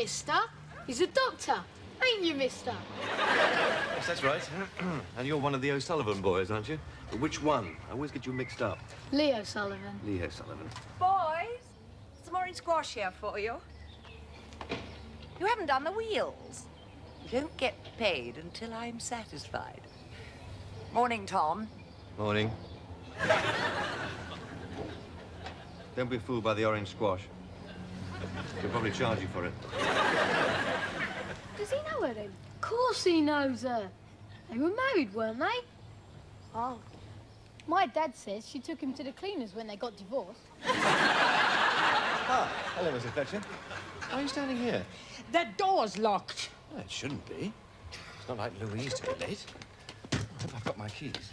mister. He's a doctor. Ain't you, mister? Yes, that's right. And you're one of the O'Sullivan boys, aren't you? But which one? I always get you mixed up. Leo Sullivan. Leo Sullivan. Boys, some orange squash here for you. You haven't done the wheels. You don't get paid until I'm satisfied. Morning, Tom. Morning. Don't be fooled by the orange squash. They'll probably charge you for it. Does he know her, then? Of course he knows her. They were married, weren't they? Oh. My dad says she took him to the cleaners when they got divorced. Ah, hello, Mrs. Fletcher. Why are you standing here? The door's locked. Well, it shouldn't be. It's not like Louise to be late. I hope I've got my keys.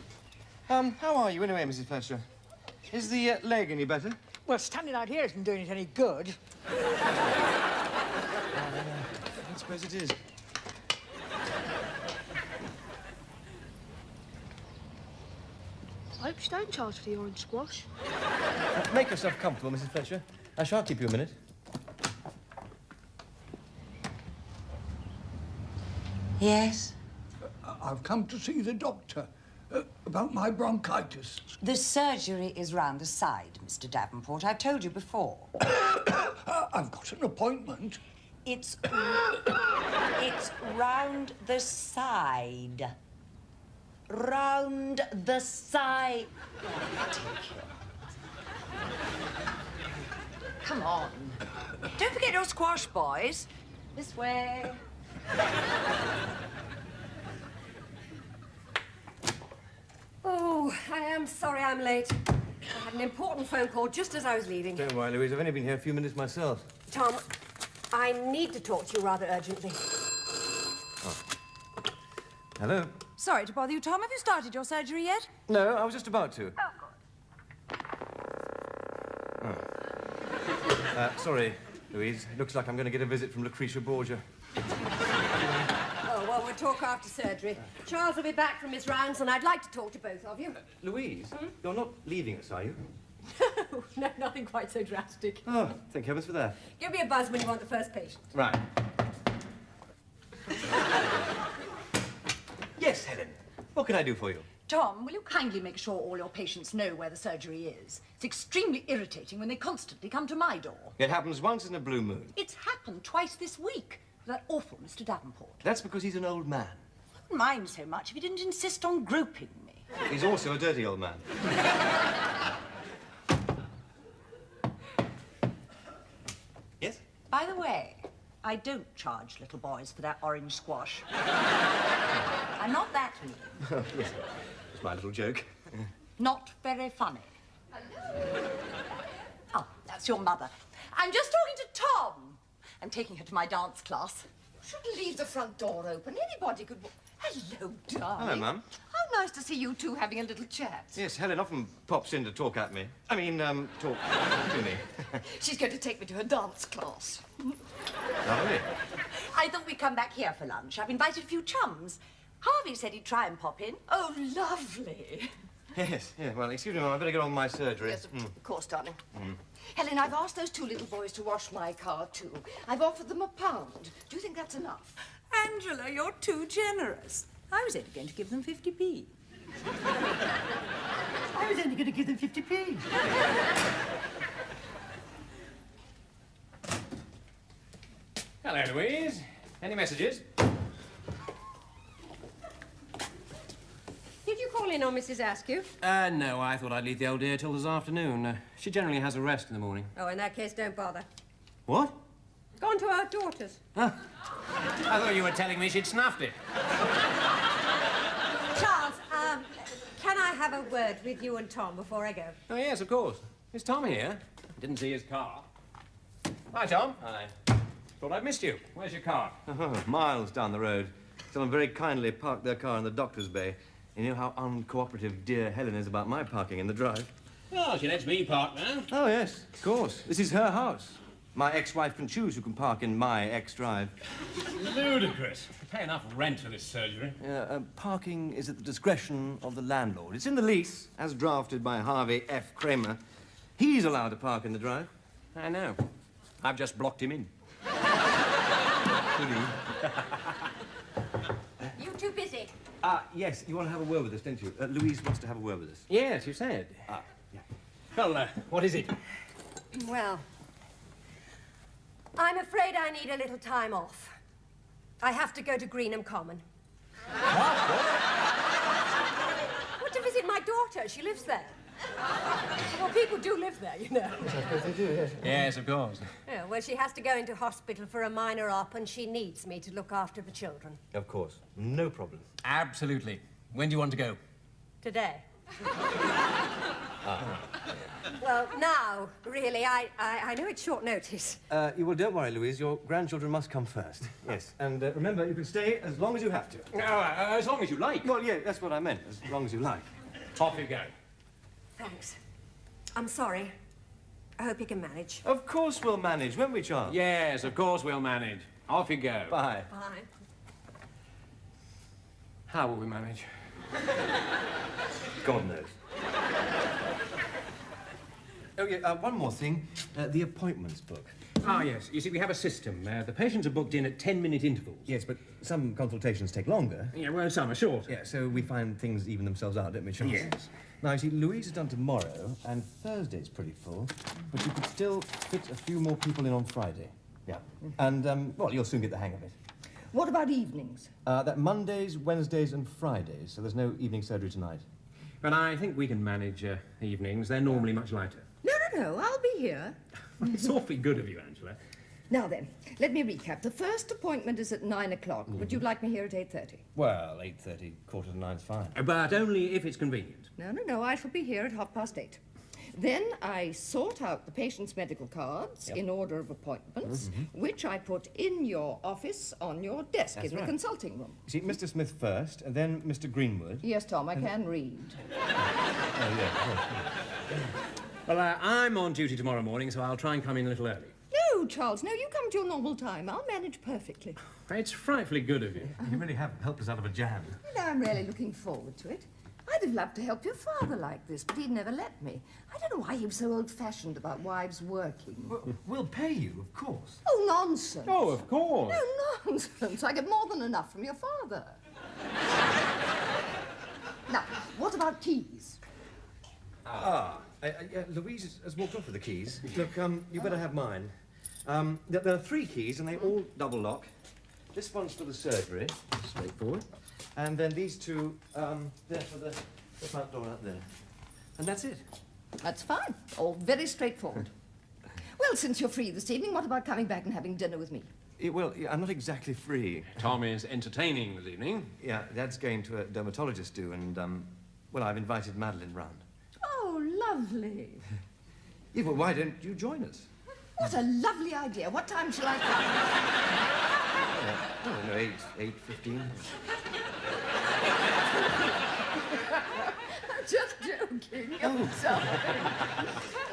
How are you anyway, Mrs. Fletcher? Is the leg any better? Well, standing out here isn't doing it any good. I suppose it is. I hope you don't charge for the orange squash. Make yourself comfortable, Mrs. Fletcher. I shan't keep you a minute. Yes? I've come to see the doctor about my bronchitis. The surgery is round the side, Mr. Davenport. I've told you before. I've got an appointment. It's round the side. Round the side. Come on. Don't forget your squash, boys. This way. Oh, I am sorry I'm late. I had an important phone call just as I was leaving. Don't worry, Louise. I've only been here a few minutes myself. Tom, I need to talk to you rather urgently. Oh. Hello? Sorry to bother you, Tom. Have you started your surgery yet? No, I was just about to. Oh, good. Oh. Sorry, Louise. It looks like I'm going to get a visit from Lucretia Borgia. Oh, well, we'll talk after surgery. Charles will be back from his rounds, and I'd like to talk to both of you. Louise, you're not leaving us, are you? No, nothing quite so drastic. Oh, thank heavens for that. Give me a buzz when you want the first patient. Right. Yes, Helen. What can I do for you? Tom, will you kindly make sure all your patients know where the surgery is? It's extremely irritating when they constantly come to my door. It happens once in a blue moon. It's happened twice this week. That awful Mr. Davenport. That's because he's an old man. I wouldn't mind so much if he didn't insist on groping me. He's also a dirty old man. Yes? By the way, I don't charge little boys for their orange squash. I'm not that mean. Oh, yes. It's my little joke. Not very funny. Oh, that's your mother. I'm just talking to Tom. I'm taking her to my dance class. You shouldn't leave the front door open. Anybody could... Hello, darling. Hello, Mum. How nice to see you two having a little chat. Yes, Helen often pops in to talk at me. I mean, talk to me. She's going to take me to her dance class. Lovely. I thought we'd come back here for lunch. I've invited a few chums. Harvey said he'd try and pop in. Oh, lovely. Yes, yeah. Well, excuse me, Mum. I better get on with my surgery. Yes, of course, darling. Helen, I've asked those two little boys to wash my car, too. I've offered them £1. Do you think that's enough? Angela, you're too generous. I was only going to give them 50p. I was only going to give them 50p. Hello, Louise. Any messages? Did you call in on Mrs. Askew? No, I thought I'd leave the old dear till this afternoon. She generally has a rest in the morning. Oh, in that case, don't bother. What? Gone to our daughters. I thought you were telling me she'd snuffed it. Charles, can I have a word with you and Tom before I go? Oh, yes, of course. Is Tom here? Didn't see his car. Hi, Tom. Hi. Thought I'd missed you. Where's your car? Oh, miles down the road. Someone very kindly parked their car in the doctor's bay. You know how uncooperative dear Helen is about my parking in the drive. Oh, she lets me park now. Oh, yes, of course. This is her house. My ex-wife can choose who can park in my ex-drive. Ludicrous. We pay enough rent for this surgery. Parking is at the discretion of the landlord. It's in the lease, as drafted by Harvey F. Kramer. He's allowed to park in the drive. I know. I've just blocked him in. You too busy? Yes, you want to have a word with us, don't you? Louise wants to have a word with us. Yes, you said. Yeah. Well, what is it? Well, I'm afraid I need a little time off. I have to go to Greenham Common. What, to visit my daughter? She lives there. Well, people do live there, you know. I suppose they do, yes. Yes, of course. Yeah, well, she has to go into hospital for a minor op, and she needs me to look after the children. Of course. No problem. Absolutely. When do you want to go? Today. Well, now, really, I know it's short notice. Well, don't worry, Louise. Your grandchildren must come first. Yes. And remember, you can stay as long as you have to. As long as you like. Well, yeah, that's what I meant. As long as you like. Off you go. Thanks. I'm sorry. I hope you can manage. Of course we'll manage, won't we, Charles? Yes, of course we'll manage. Off you go. Bye. Bye. How will we manage? God knows. Oh, yeah, one more thing. The appointments book. Ah, yes. You see, we have a system. The patients are booked in at 10-minute intervals. Yes, but some consultations take longer. Yeah, well, some are shorter. Yeah, so we find things even themselves out, don't we, Charles? Yes. Now, you see, Louise is done tomorrow, and Thursday's pretty full, but you could still fit a few more people in on Friday. Yeah. And, well, you'll soon get the hang of it. What about evenings? That Mondays, Wednesdays, and Fridays, so there's no evening surgery tonight. But I think we can manage evenings. They're normally much lighter. No, I'll be here. It's awfully good of you, Angela. Now then, let me recap. The first appointment is at 9 o'clock. Would you like me here at 8:30? Well, 8:30, quarter to 9's fine. But only if it's convenient. No, I shall be here at 8:30. Then I sort out the patient's medical cards in order of appointments, which I put in your office on your desk in the consulting room. You see, Mr. Smith first, and then Mr. Greenwood. Yes, Tom, I can read. Oh, yeah. Well, I'm on duty tomorrow morning, so I'll try and come in a little early. No, Charles, no, you come to your normal time. I'll manage perfectly. It's frightfully good of you. You really have helped us out of a jam. You know, I'm really looking forward to it. I'd have loved to help your father like this, but he'd never let me. I don't know why he was so old-fashioned about wives working. We'll pay you, of course. Oh, nonsense. Oh, of course. No, nonsense. I get more than enough from your father. Now, what about keys? Louise has walked off with the keys. Look, you better have mine. There are 3 keys, and they all double lock. This one's for the surgery, straightforward. And then these 2, they're for the front door out there. And that's it. That's fine. All very straightforward. Well, since you're free this evening, what about coming back and having dinner with me? Well, I'm not exactly free. Tom is entertaining this evening. Yeah, Dad's going to a dermatologist too, and, well, I've invited Madeline round. Oh, lovely. Yeah, well, why don't you join us? What a lovely idea. What time shall I come? I don't know, 8:15. I'm just joking. I'm sorry.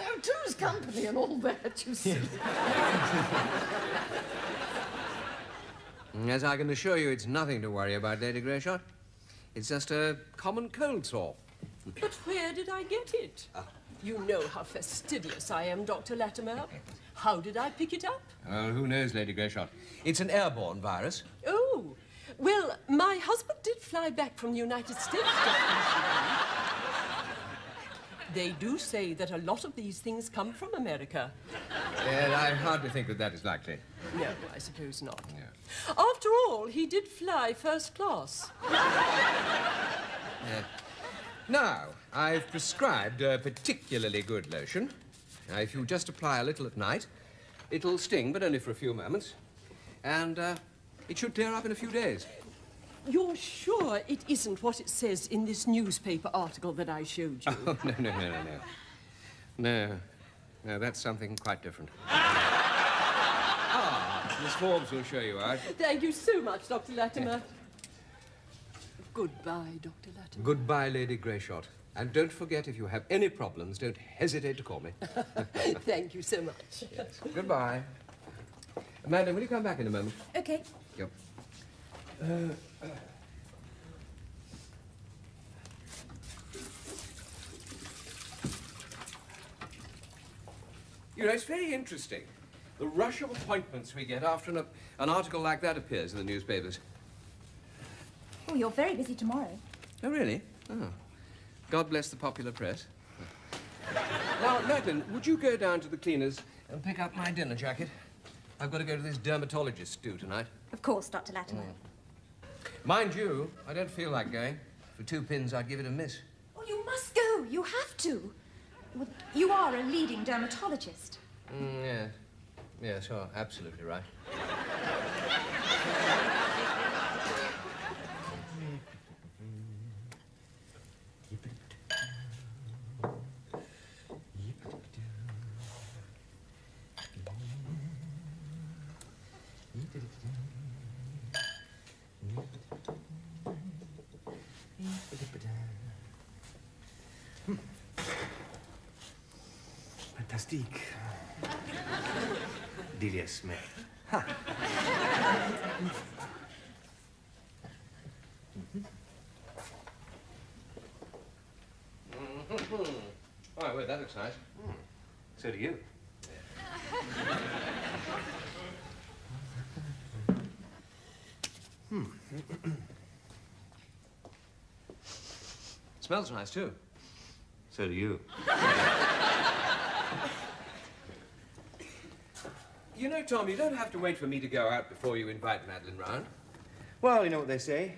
Oh, two's company and all that, you see. As I can assure you, it's nothing to worry about, Lady Greyshot. It's just a common cold sore. But where did I get it? You know how fastidious I am, Dr. Latimer. How did I pick it up? Well, who knows, Lady Greyshot? It's an airborne virus. Oh, well, my husband did fly back from the United States. They do say that a lot of these things come from America. I hardly think that is likely. No, I suppose not. No. After all, he did fly first class. Now, I've prescribed a particularly good lotion. Now, if you just apply a little at night, it'll sting, but only for a few moments. And it should clear up in a few days. You're sure it isn't what it says in this newspaper article that I showed you? Oh, no. No, that's something quite different. Miss Forbes will show you out. Thank you so much, Dr. Latimer. Goodbye, Dr. Latimer. Goodbye, Lady Greyshot. And don't forget, if you have any problems, don't hesitate to call me. Thank you so much. Yes. Goodbye. Amanda, will you come back in a moment? Okay. Yep. You know, it's very interesting. The rush of appointments we get after an an article like that appears in the newspapers. Oh, you're very busy tomorrow. Oh, really? Oh. God bless the popular press. Now, Madeline, would you go down to the cleaners and pick up my dinner jacket? I've got to go to this dermatologist's do tonight. Of course, Dr. Latimer. Mind you, I don't feel like going. For 2 pins, I'd give it a miss. Oh, you must go. You have to. Well, you are a leading dermatologist. Yes. Yes, you're absolutely right. Fantastique. Delia Smith. Ha. Oh, wait, that looks nice. So do you. Smells nice, too. So do you. You know, Tom, you don't have to wait for me to go out before you invite Madeline round. Well, you know what they say.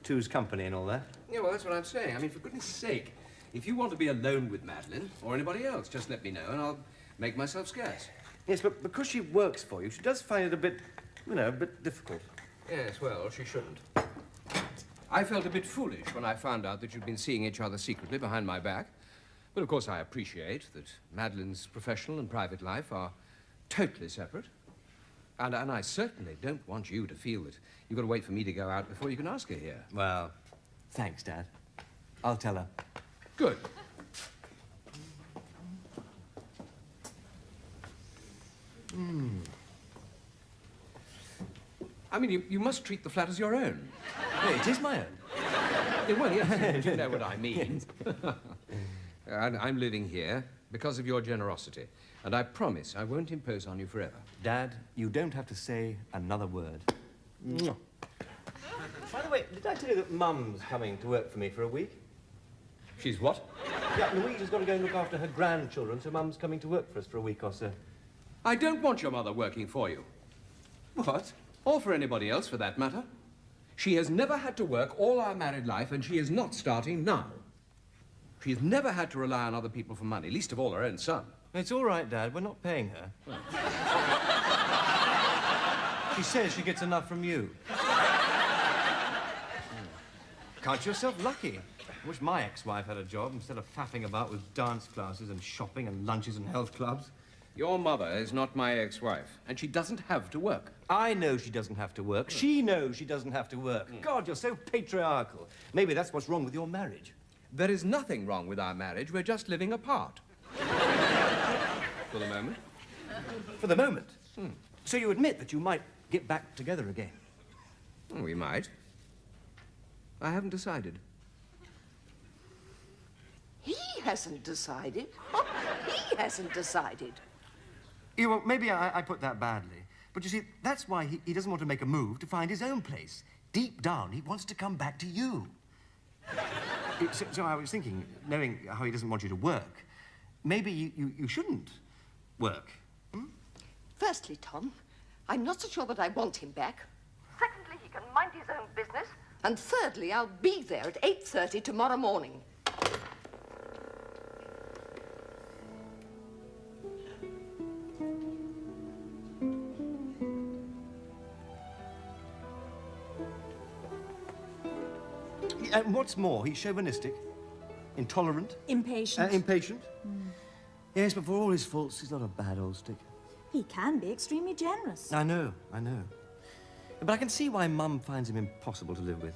Two's company and all that. Yeah, well, that's what I'm saying. I mean, for goodness sake, if you want to be alone with Madeline, or anybody else, just let me know and I'll make myself scarce. Yes, but because she works for you, she does find it a bit, you know, a bit difficult. Yes, well, she shouldn't. I felt a bit foolish when I found out that you'd been seeing each other secretly behind my back. But, of course, I appreciate that Madeline's professional and private life are totally separate. And I certainly don't want you to feel that you've got to wait for me to go out before you can ask her here. Well, thanks, Dad. I'll tell her. Good. I mean, you must treat the flat as your own. Yeah, it is my own. Yeah, well, yes, you know what I mean. And I'm living here because of your generosity. And I promise I won't impose on you forever. Dad, you don't have to say another word. Mwah. By the way, did I tell you that Mum's coming to work for me for a week? She's what? Yeah, Louisa's got to go and look after her grandchildren, so Mum's coming to work for us for a week or so. I don't want your mother working for you. What? Or for anybody else, for that matter. She has never had to work all our married life, and she is not starting now. She has never had to rely on other people for money, least of all her own son. It's all right, Dad. We're not paying her. She says she gets enough from you. Count yourself lucky. I wish my ex-wife had a job instead of faffing about with dance classes and shopping and lunches and health clubs. Your mother is not my ex-wife, and she doesn't have to work. I know she doesn't have to work. She knows she doesn't have to work. God, you're so patriarchal. Maybe that's what's wrong with your marriage. There is nothing wrong with our marriage. We're just living apart. For the moment. For the moment? So you admit that you might get back together again? We might. I haven't decided. He hasn't decided. He hasn't decided. Yeah, well, maybe I put that badly. But you see, that's why he doesn't want to make a move to find his own place. Deep down, he wants to come back to you. So I was thinking, knowing how he doesn't want you to work, maybe you shouldn't work. Firstly, Tom, I'm not so sure that I want him back. Secondly, he can mind his own business. And thirdly, I'll be there at 8:30 tomorrow morning. And what's more, he's chauvinistic, intolerant. Impatient. Impatient. Yes, but for all his faults, he's not a bad old stick. He can be extremely generous. I know. But I can see why Mum finds him impossible to live with.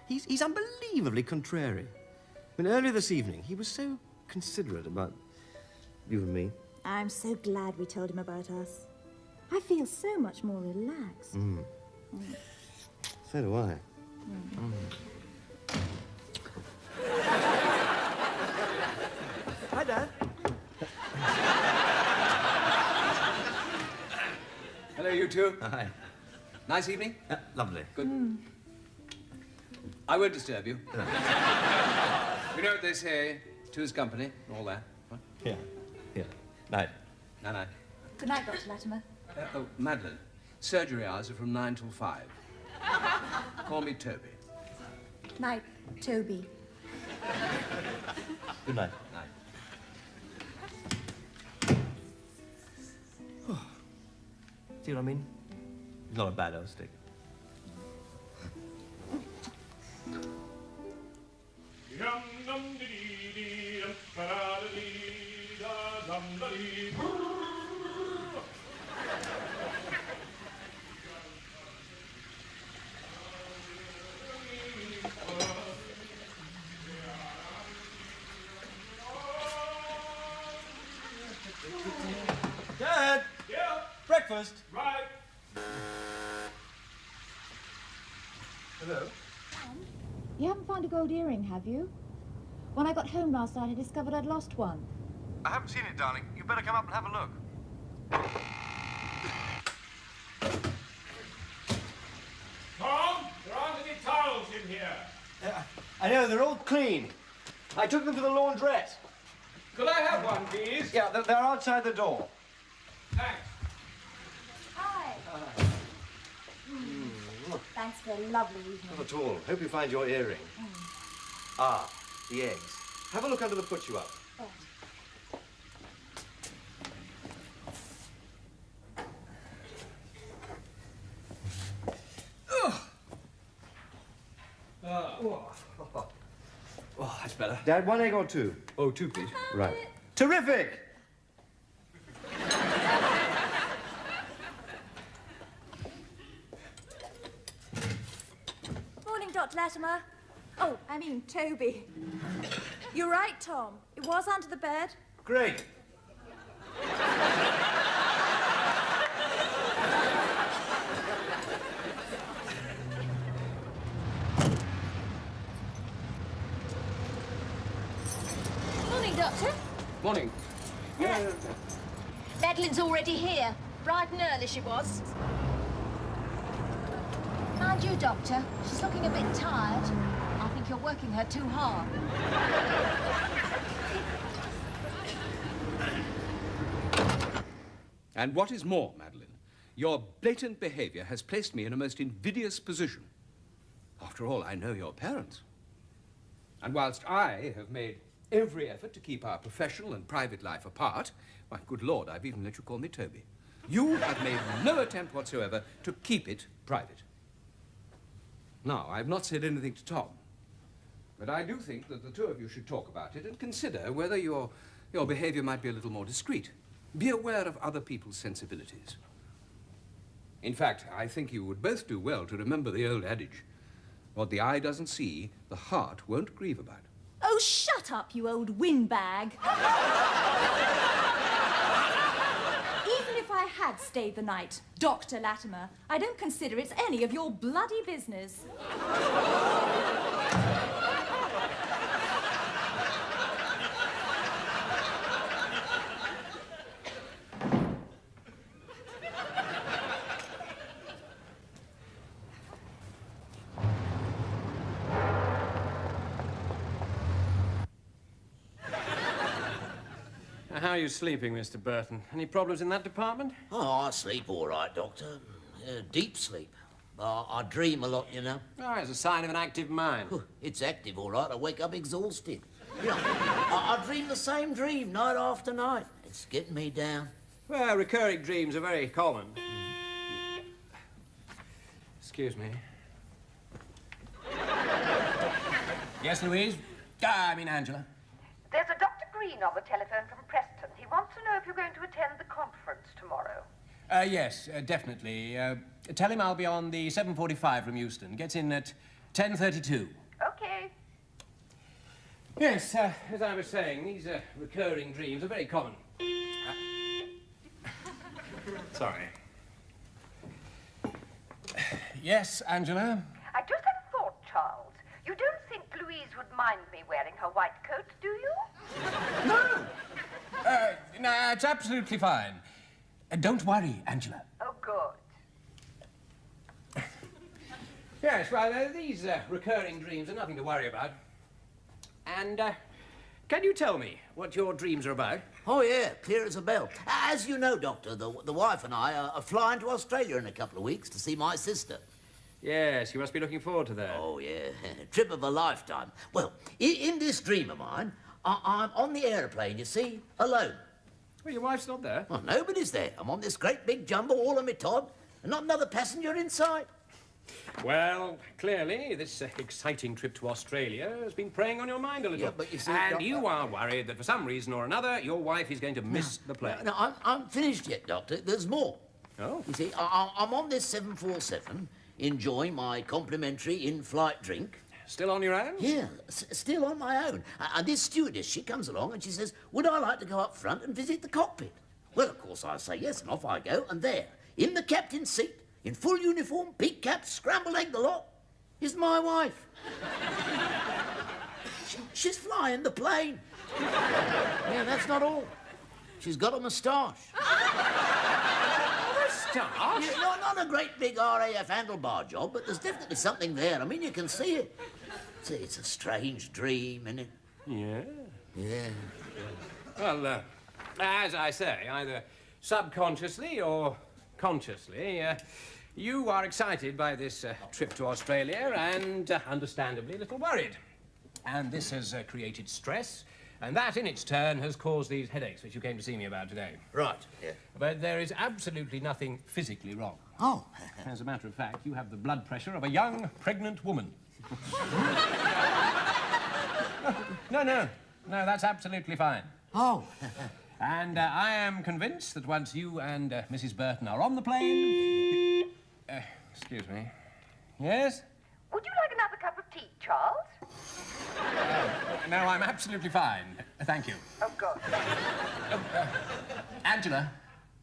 He's unbelievably contrary. I mean, earlier this evening, he was so considerate about you and me. I'm so glad we told him about us. I feel so much more relaxed. So do I. Hi, Dad. Hello, you two. Hi. Nice evening? Lovely. Good. I won't disturb you. You know what they say, two's company, all that. What? Yeah. Night. Night. Good night, Dr. Latimer. Oh, Madeline, surgery hours are from 9 till 5. Call me Toby. Night, Toby. Good night. Night. See what I mean? It's not a bad old stick. Dad! Yeah? Breakfast! Right. Hello? You haven't found a gold earring, have you? When I got home last night, I discovered I'd lost one. I haven't seen it, darling. You better come up and have a look. Tom, there aren't any towels in here. I know, they're all clean. I took them to the laundrette. Could I have one, please? Yeah, they're outside the door. Thanks. Hi. Thanks for a lovely evening. Not at all. Hope you find your earring. Ah, the eggs. Have a look under the put-you-up. Oh, that's better. Dad, one egg or two? Oh, two, please. Right. Terrific! Morning, Dr. Latimer. Oh, I mean, Toby. You're right, Tom. It was under the bed. Great. Morning, Doctor. Morning. Madeline's already here. Bright and early she was. Mind you, Doctor, she's looking a bit tired. I think you're working her too hard. And what is more, Madeline, your blatant behavior has placed me in a most invidious position. After all, I know your parents. And whilst I have made every effort to keep our professional and private life apart, why, good Lord, I've even let you call me Toby. You have made no attempt whatsoever to keep it private. Now, I've not said anything to Tom, but I do think that the two of you should talk about it and consider whether your behavior might be a little more discreet. Be aware of other people's sensibilities. In fact, I think you would both do well to remember the old adage, what the eye doesn't see, the heart won't grieve about. Oh, shut up, you old windbag. Even if I had stayed the night, Dr. Latimer, I don't consider it's any of your bloody business. How are you sleeping, Mr. Burton? Any problems in that department? Oh, I sleep all right, Doctor. Deep sleep. I dream a lot, you know. Oh, it's a sign of an active mind. It's active, all right. I wake up exhausted. You know, I dream the same dream night after night. It's getting me down. Well, recurring dreams are very common. Excuse me. Yes, Louise? I mean Angela. There's a Dr. Green on the telephone from Preston. He wants to know if you're going to attend the conference tomorrow. Yes, definitely. Tell him I'll be on the 7:45 from Euston. Gets in at 10:32. Okay. Yes, as I was saying, these recurring dreams are very common. Sorry. Yes, Angela? I just had a thought, Charles. You don't think Louise would mind me wearing her white coat, do you? No! No, it's absolutely fine. Don't worry, Angela. Oh, good. Yes, well, these recurring dreams are nothing to worry about. And, can you tell me what your dreams are about? Oh, yeah, clear as a bell. As you know, Doctor, the wife and I are flying to Australia in a couple of weeks to see my sister. Yes, you must be looking forward to that. Oh, yeah. Trip of a lifetime. Well, in this dream of mine, I'm on the aeroplane, you see, alone. Well, your wife's not there. Well, nobody's there. I'm on this great big jumbo, all of me Todd, and not another passenger in sight. Well, clearly, this exciting trip to Australia has been preying on your mind a little. Yeah, but you see... And you are worried that for some reason or another, your wife is going to miss the plane. No, I'm finished yet, Doctor. There's more. Oh? You see, I'm on this 747, enjoying my complimentary in-flight drink. Still on your own? Yeah, still on my own. And this stewardess, she comes along and she says, would I like to go up front and visit the cockpit? Well, of course, I say yes, and off I go. And there, in the captain's seat, in full uniform, peak cap, scrambled egg the lot, is my wife. She's flying the plane. Yeah, that's not all. She's got a moustache. Moustache? Yeah, not a great big RAF handlebar job, but there's definitely something there. I mean, you can see it. See, it's a strange dream, isn't it? Yeah. Yeah. Well, as I say, either subconsciously or consciously, you are excited by this trip to Australia and, understandably, a little worried. And this has created stress, and that, in its turn, has caused these headaches which you came to see me about today. Right, yeah. But there is absolutely nothing physically wrong. Oh. As a matter of fact, you have the blood pressure of a young, pregnant woman. No, that's absolutely fine. Oh. And I am convinced that once you and Mrs. Burton are on the plane... excuse me. Yes? Would you like another cup of tea, Charles? No, I'm absolutely fine. Thank you. Oh, good. Angela?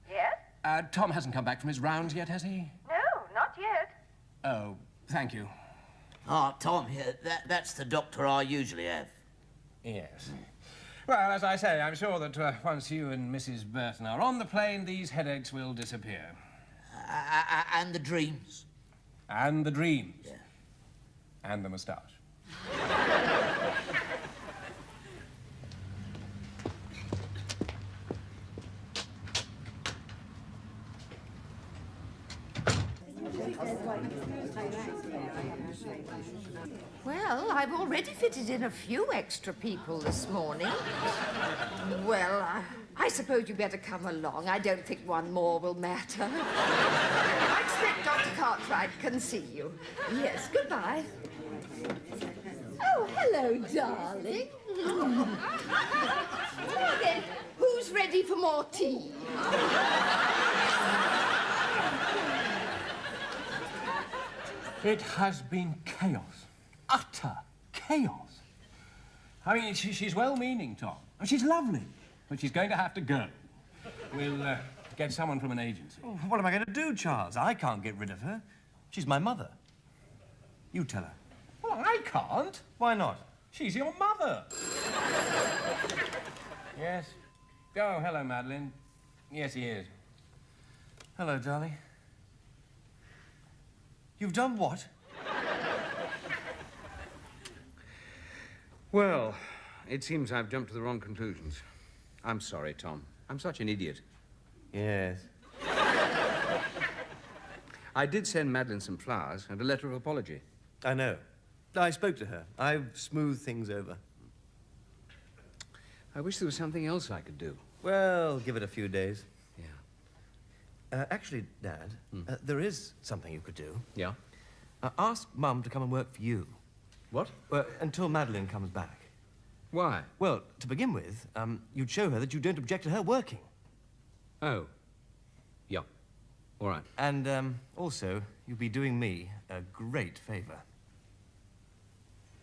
Yes? Tom hasn't come back from his rounds yet, has he? No, not yet. Oh, thank you. Oh, Tom, yeah, that's the doctor I usually have. Yes. Well, as I say, I'm sure that once you and Mrs. Burton are on the plane, these headaches will disappear. And the dreams. And the dreams. Yeah. And the moustache. Well, I've already fitted in a few extra people this morning. Well, I suppose you better come along. I don't think one more will matter. I expect Dr. Cartwright can see you. Yes, goodbye. Oh, hello, darling. Now then, who's ready for more tea? It has been chaos. Utter chaos. I mean, she's well-meaning, Tom. She's lovely, but she's going to have to go. We'll get someone from an agency. Oh, what am I going to do, Charles? I can't get rid of her. She's my mother. You tell her. Well, I can't. Why not? She's your mother. Yes. Oh, hello, Madeline. Yes, he is. Hello, darling. You've done what? Well, it seems I've jumped to the wrong conclusions. I'm sorry, Tom. I'm such an idiot. Yes. I did send Madeline some flowers and a letter of apology. I know. I spoke to her. I've smoothed things over. I wish there was something else I could do. Well, give it a few days. Yeah. Actually, Dad, there is something you could do. Yeah? Ask Mum to come and work for you. What? Until Madeline comes back. Why? Well, to begin with, you'd show her that you don't object to her working. Oh. Yeah. All right. And, also, you'd be doing me a great favor.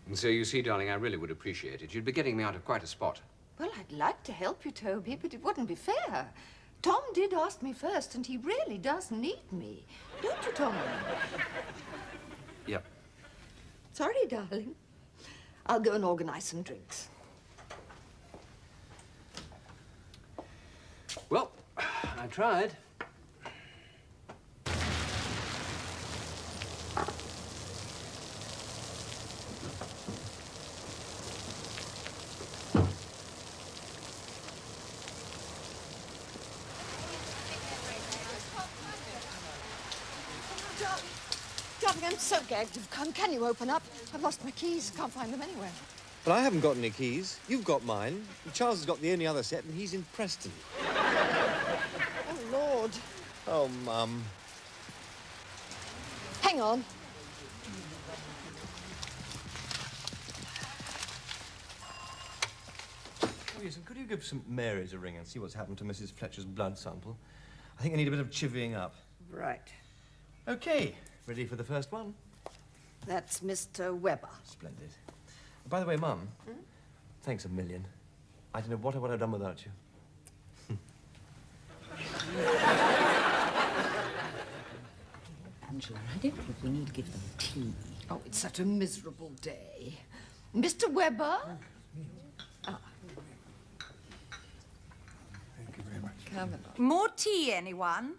And so, you see, darling, I really would appreciate it. You'd be getting me out of quite a spot. Well, I'd like to help you, Toby, but it wouldn't be fair. Tom did ask me first, and he really does need me. Don't you, Tom? Yep. Sorry, darling. I'll go and organize some drinks. Well, I tried. I'm so gagged you've come. Can you open up? I've lost my keys. Can't find them anywhere. But I haven't got any keys. You've got mine. Charles has got the only other set, and he's in Preston. Oh, Lord. Oh, Mum. Hang on. Oh, yes, and could you give St. Mary's a ring and see what's happened to Mrs. Fletcher's blood sample? I think I need a bit of chivying up. Right. OK. Ready for the first one? That's Mr. Webber. Splendid. By the way, Mum, thanks a million. I don't know what I would have done without you. Angela, I don't think we need to give them tea. Oh, it's such a miserable day. Mr. Webber? Ah. Thank you very much. Come along. More tea, anyone?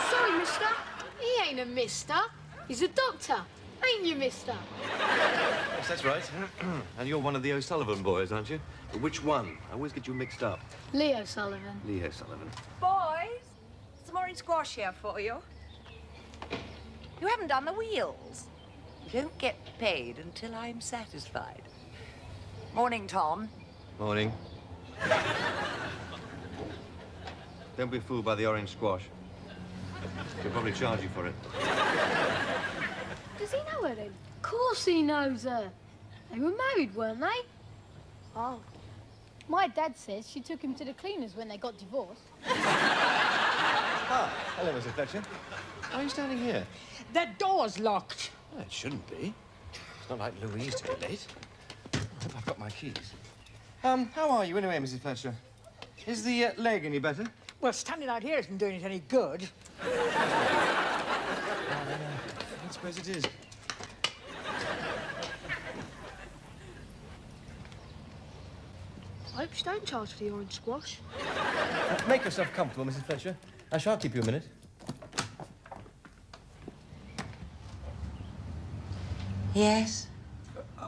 Sorry, mister. He ain't a mister. He's a doctor. Ain't you, mister? Yes, that's right. And you're one of the O'Sullivan boys, aren't you? But which one? I always get you mixed up. Leo Sullivan. Leo Sullivan. Boys, some orange squash here for you. You haven't done the wheels. You don't get paid until I'm satisfied. Morning, Tom. Morning. Don't be fooled by the orange squash. They'll probably charge you for it. Does he know her then? Of course he knows her. They were married, weren't they? Oh. My dad says she took him to the cleaners when they got divorced. Ah, hello, Mrs. Fletcher. Why are you standing here? That door's locked. Well, it shouldn't be. It's not like Louise to be late. I hope I've got my keys. How are you anyway, Mrs. Fletcher? Is the leg any better? Well, standing out here isn't doing it any good. I suppose it is. I hope you don't charge for the orange squash. Make yourself comfortable, Mrs. Fletcher. I shan't keep you a minute. Yes?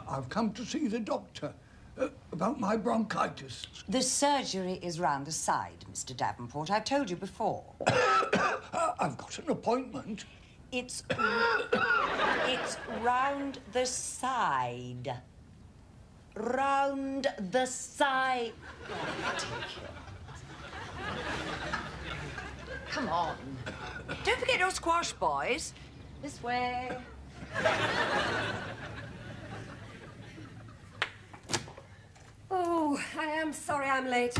I've come to see the doctor about my bronchitis. The surgery is round the side, Mr. Davenport. I've told you before. I've got an appointment. It's round the side. Round the side. Come on. Don't forget your squash, boys. This way. Oh, I am sorry I'm late.